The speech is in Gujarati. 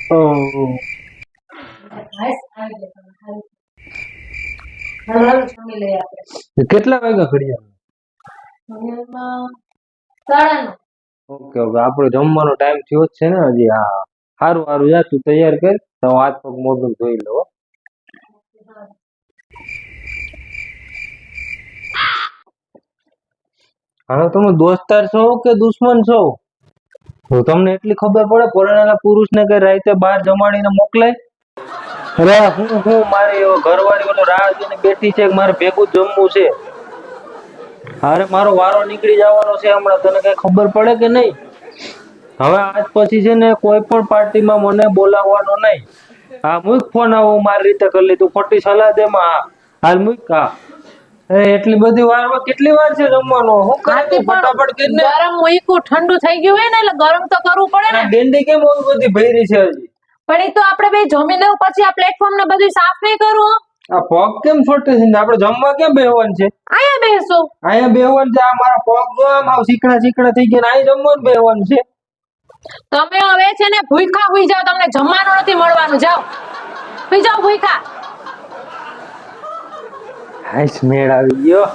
ઓહ, કેટલા વાગ્યા ઘડિયાળ? ઓકે ઓકે, આપણો જમવાનો ટાઈમ થયો જ છે ને હજી. હા, સારું સારું, જા તું તૈયાર કર, તો હું હાથ પગ મોઢું ધોઈ લઉં હો. હવે તમે દોસ્તાર છો કે દુશ્મન છો? તો તમને એટલી ખબર પડે પરણેલા પુરુષને કઈ રાતે બહાર જમાડીને મોકલાય? અરે હું મારી ઘરવાળી ઓલો રાહ જોઈને બેઠી છે કે મારે ભેગું જ જમવું છે. અરે મારો વારો નીકળી જવાનો છે હમણાં, તને કઈ ખબર પડે કે નહીં? હવે આજ પછી છે ને કોઈ પણ પાર્ટીમાં મને બોલાવવાનો નહીં. હા મૂક ફોન, આવો મારી રીતે કરી લીધું, ખોટી સલાહ દે માં. હા હાલ મૂક. હા એટલી બધી વારમાં કેટલી વાર છે જમવાનો? હું કરી ફટાફટ કરીને. ગરમ મૂક્યું ઠંડુ થઈ ગયું હોય ને એટલે ગરમ તો કરવું પડે ને. ગેંડી કેમ આવી બધી ભરી છે હજી? પણ એ તો આપણે બે જમી લેવું, પછી આ પ્લેટફોર્મ ને બધું સાફ નહીં કરવું. આ પગ કેમ ફોટે છે? આપણે જમવા કેમ બેહવાનું છે? અહીંયા બેસો. અહીંયા બેહવાનું છે? આ મારા પગ જો આમ આવ ચીકણા ચીકણા થઈ ગયા, અહીં જમવાનું બેહવાનું છે. તમે હવે છે ને ભૂખા હોઈ જાવ, તમને જમવાનું નથી મળવાનું. જાઓ હોઈ જાવ ભૂખા. હાઈસ મેળ આવી ગયો.